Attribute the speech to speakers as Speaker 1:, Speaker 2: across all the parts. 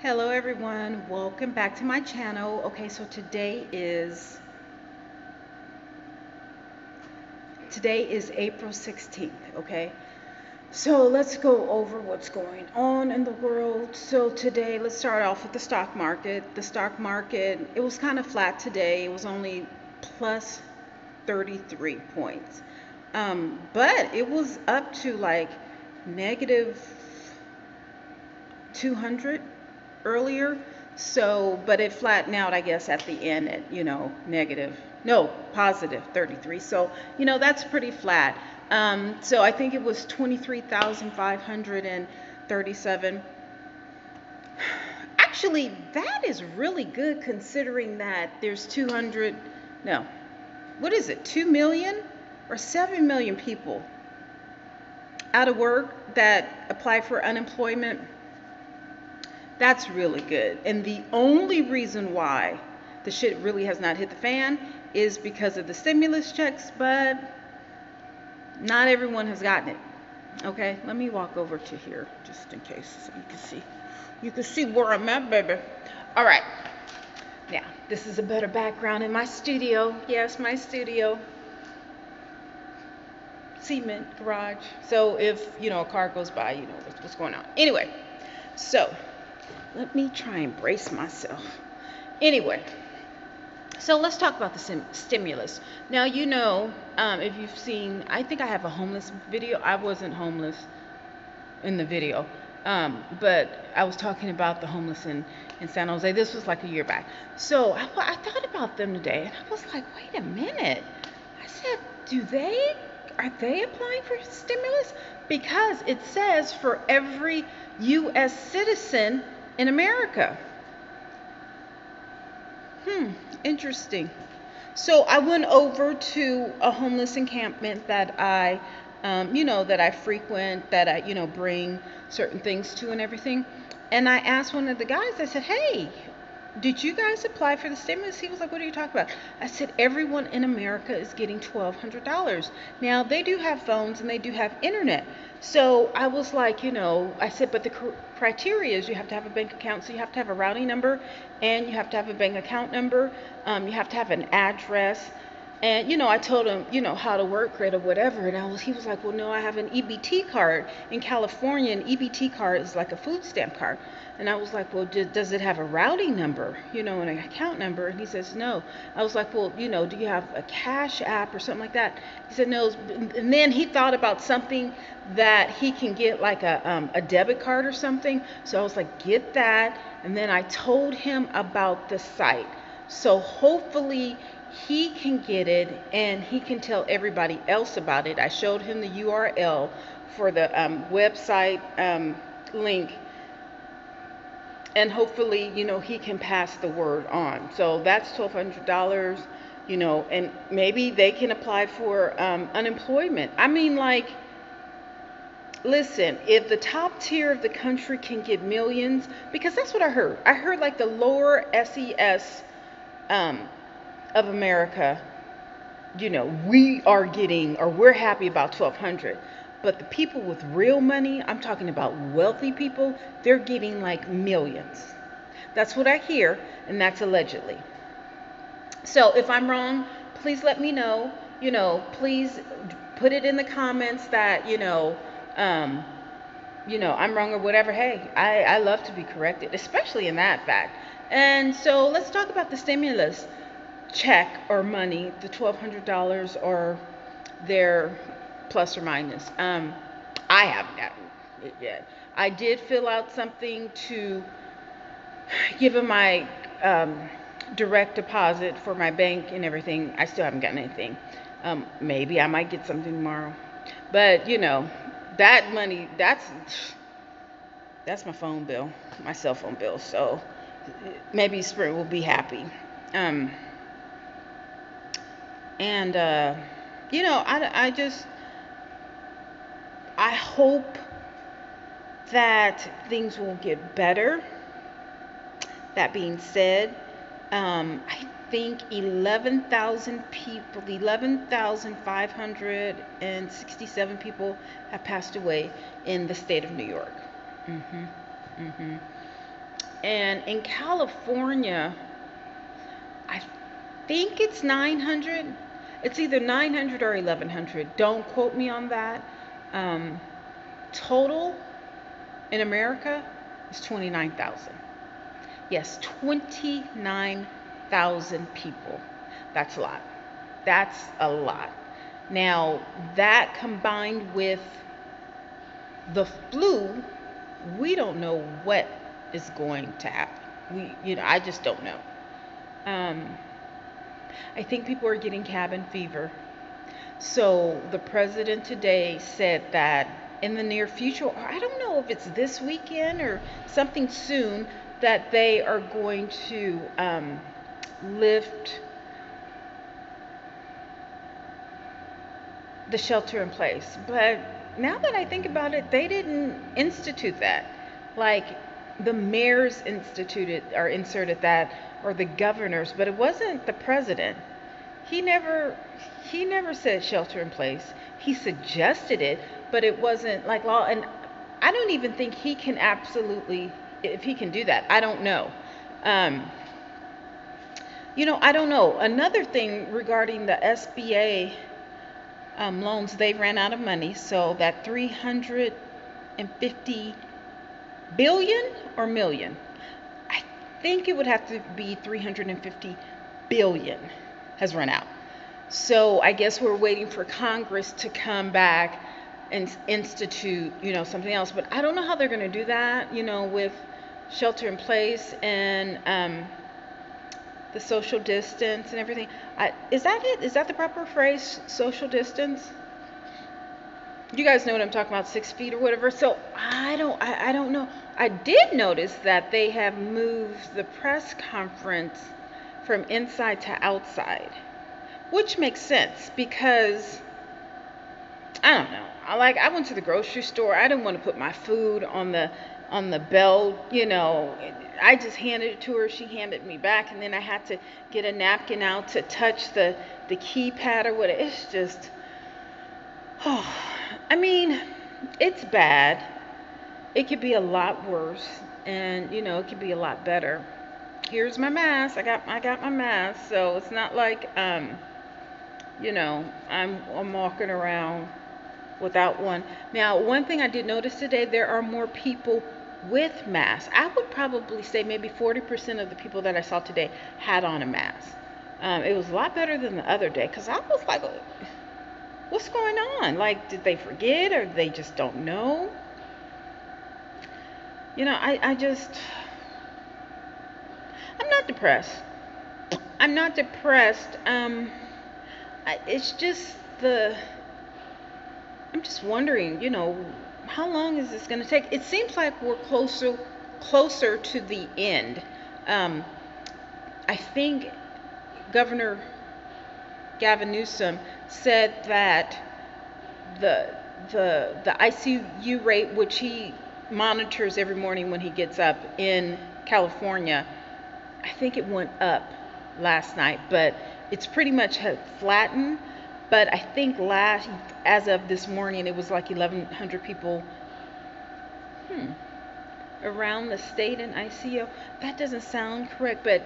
Speaker 1: Hello everyone, welcome back to my channel. Okay, so today is April 16th, okay? So let's go over what's going on in the world. So today, let's start off with the stock market. The stock market, it was kind of flat today. It was only plus 33 points. But it was up to like negative 200 earlier. So, but it flattened out, I guess, at the end at, negative, no, positive 33. So, that's pretty flat. So I think it was 23,537. Actually, that is really good considering that there's 200, no, what is it, 2 million or 7 million people out of work that apply for unemployment. That's really good. And the only reason why the shit really has not hit the fan is because of the stimulus checks, but not everyone has gotten it. Okay, let me walk over to here just in case so you can see. You can see where I'm at, baby. All right. Now, this is a better background in my studio. Yes, my studio. Cement garage. So if, a car goes by, you know what's going on. Anyway, so let me try and brace myself. Anyway, so let's talk about the stimulus. Now, if you've seen, I think I have a homeless video. I wasn't homeless in the video, but I was talking about the homeless in San Jose. This was like a year back. So I thought about them today, and I was like, wait a minute. I said, are they applying for stimulus? Because it says for every U.S. citizen in America. Interesting. So I went over to a homeless encampment that I frequent, that I, bring certain things to and everything. And I asked one of the guys, I said, hey, did you guys apply for the stimulus? He was like, what are you talking about? I said, everyone in America is getting $1,200. Now, they do have phones and they do have internet. So I was like, I said, but the criteria is you have to have a bank account. So you have to have a routing number and you have to have a bank account number. You have to have an address. And, I told him, how to work it or whatever. And he was like, well, no, I have an EBT card. In California, an EBT card is like a food stamp card. And I was like, well, does it have a routing number, and an account number? And he says, no. I was like, well, do you have a Cash App or something like that? He said, no. And then he thought about something that he can get, like a debit card or something. So I was like, get that. And then I told him about the site. So hopefully he can get it and he can tell everybody else about it. I showed him the URL for the website link, and hopefully, he can pass the word on. So that's $1,200, and maybe they can apply for unemployment. I mean, like, listen, if the top tier of the country can get millions, because that's what I heard. I heard like the lower SES of America, we are getting, or we're happy about 1,200. But the people with real money, I'm talking about wealthy people, they're getting like millions. That's what I hear, and that's allegedly. So if I'm wrong, please let me know. Please put it in the comments that, I'm wrong or whatever. Hey, I love to be corrected, especially in that fact. And so let's talk about the stimulus check or money, the $1,200 or their plus or minus. I haven't gotten it yet. I did fill out something to give them my direct deposit for my bank and everything. I still haven't gotten anything. Maybe I might get something tomorrow. But that money, that's my phone bill, my cell phone bill. So maybe Sprint will be happy. And I hope that things will get better. That being said, I think 11,000 people, 11,567 people have passed away in the state of New York. hmm hmm And in California, I think it's 900. It's either 900 or 1100. Don't quote me on that. Um, Total in America is 29,000. Yes, 29,000 people. That's a lot. That's a lot. Now, that combined with the flu, we don't know what is going to happen. I just don't know. Um, I think people are getting cabin fever. So the president today said that in the near future, or I don't know if it's this weekend or something soon, that they are going to lift the shelter in place. But now that I think about it, they didn't institute that. Like the mayors instituted or inserted that, or the governors, but it wasn't the president. He never he never said shelter in place. He suggested it, but it wasn't like law. And I don't even think he can absolutely, if he can do that. I don't know. Um, I don't know. Another thing regarding the SBA loans, they ran out of money, so that 350 billion or million. I think it would have to be 350 billion has run out. So I guess we're waiting for Congress to come back and institute, something else. But I don't know how they're going to do that, with shelter in place and the social distance and everything. Is that it? Is that the proper phrase, social distance? You guys know what I'm talking about, 6 feet or whatever. So I don't know. I did notice that they have moved the press conference from inside to outside, which makes sense because I don't know. I went to the grocery store. I didn't want to put my food on the belt. I just handed it to her. She handed me back, and then I had to get a napkin out to touch the keypad or whatever. It's just, oh, I mean, it's bad. It could be a lot worse, and it could be a lot better. Here's my mask. I got my mask, so it's not like I'm walking around without one. Now, one thing I did notice today, there are more people with masks. I would probably say maybe 40% of the people that I saw today had on a mask. It was a lot better than the other day because I was like, what's going on? Like, did they forget or they just don't know? I just, I'm not depressed. I'm not depressed. It's just I'm just wondering, how long is this going to take? It seems like we're closer to the end. Um, I think Governor Gavin Newsom said that the ICU rate, which he monitors every morning when he gets up in California, I think it went up last night, but it's pretty much had flattened. But I think as of this morning, it was like 1,100 people around the state in ICU. That doesn't sound correct, but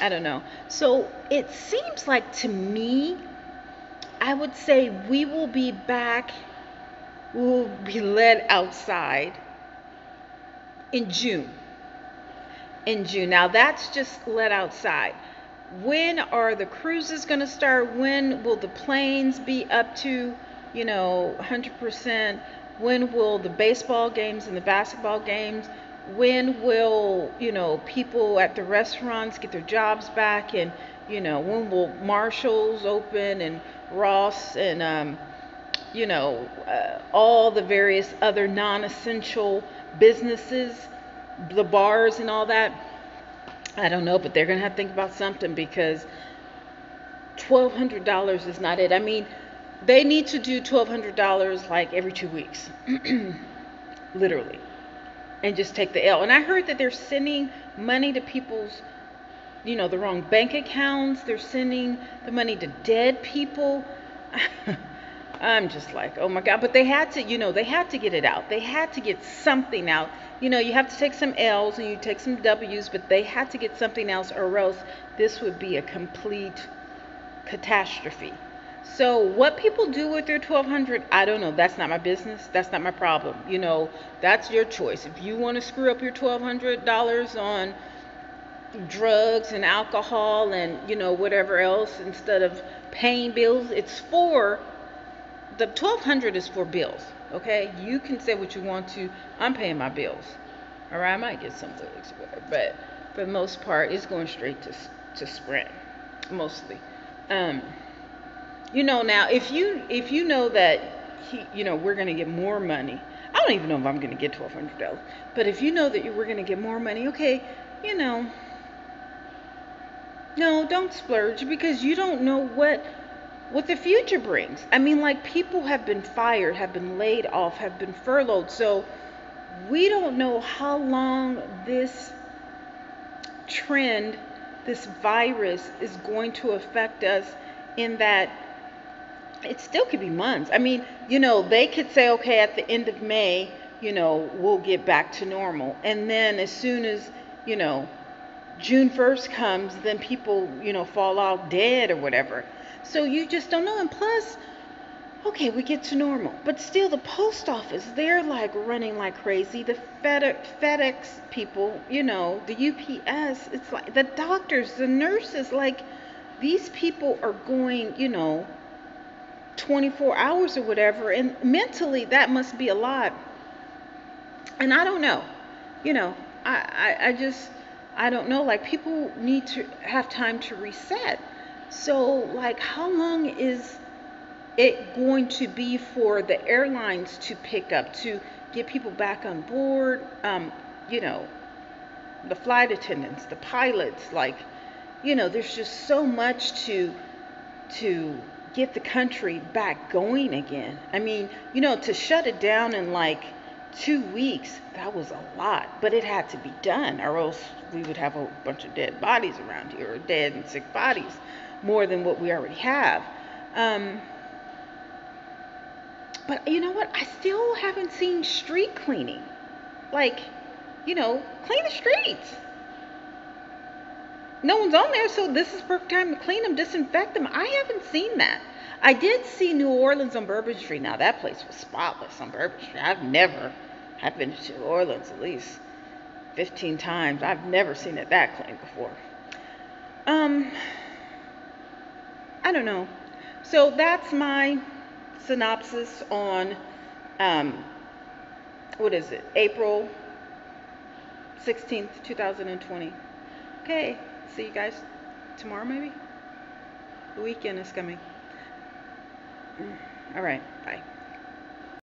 Speaker 1: I don't know. So it seems like to me, I would say we'll be let outside in June. In June. Now that's just let outside. When are the cruises going to start? When will the planes be up to, 100%? When will the baseball games and the basketball games? When will, people at the restaurants get their jobs back? And, when will Marshalls open and Ross and, all the various other non-essential businesses, the bars and all that? I don't know, but they're going to have to think about something because $1,200 is not it. I mean, they need to do $1,200 like every 2 weeks, literally, and just take the L. And I heard that they're sending money to people's, the wrong bank accounts. They're sending the money to dead people. I'm just like, oh my God. But they had to, they had to get it out. They had to get something out. You have to take some L's and you take some W's, but they had to get something else, or else this would be a complete catastrophe. So what people do with their 1200, I don't know. That's not my business. That's not my problem. That's your choice. If you want to screw up your $1,200 on drugs and alcohol and whatever else instead of paying bills, the 1200 is for bills. Okay, you can say what you want to. I'm paying my bills. All right, I might get some wigs or whatever, but for the most part, it's going straight to Sprint, mostly. Um, Now if you know that we're gonna get more money. I don't even know if I'm gonna get $1,200, but if you know that we're gonna get more money, okay, you know, no, don't splurge because you don't know what the future brings. I mean, like people have been fired, have been laid off, have been furloughed, so we don't know how long this trend, this virus is going to affect us in that it still could be months. I mean, they could say, okay, at the end of May, we'll get back to normal. And then as soon as, you know, June 1st comes, then people, fall out dead or whatever. So you just don't know. And plus, okay, we get to normal. But still, the post office, they're like running like crazy. The FedEx people, the UPS, it's like the doctors, the nurses, like these people are going, 24 hours or whatever. And mentally, that must be a lot. And I don't know, I just, I don't know. Like people need to have time to reset. So, like, how long is it going to be for the airlines to pick up, to get people back on board? You know, the flight attendants, the pilots, like, there's just so much to get the country back going again. I mean, to shut it down in like 2 weeks, that was a lot, but it had to be done, or else we would have a bunch of dead bodies around here, or dead and sick bodies, more than what we already have. Um, but you know what? I still haven't seen street cleaning. Like, clean the streets. No one's on there, so this is perfect time to clean them, disinfect them. I haven't seen that. I did see New Orleans on Bourbon Street. Now that place was spotless on Bourbon Street. I've been to New Orleans at least 15 times. I've never seen it that clean before. Um, I don't know. So that's my synopsis on um, what is it? April 16th, 2020. Okay, see you guys tomorrow maybe? The weekend is coming. All right, bye.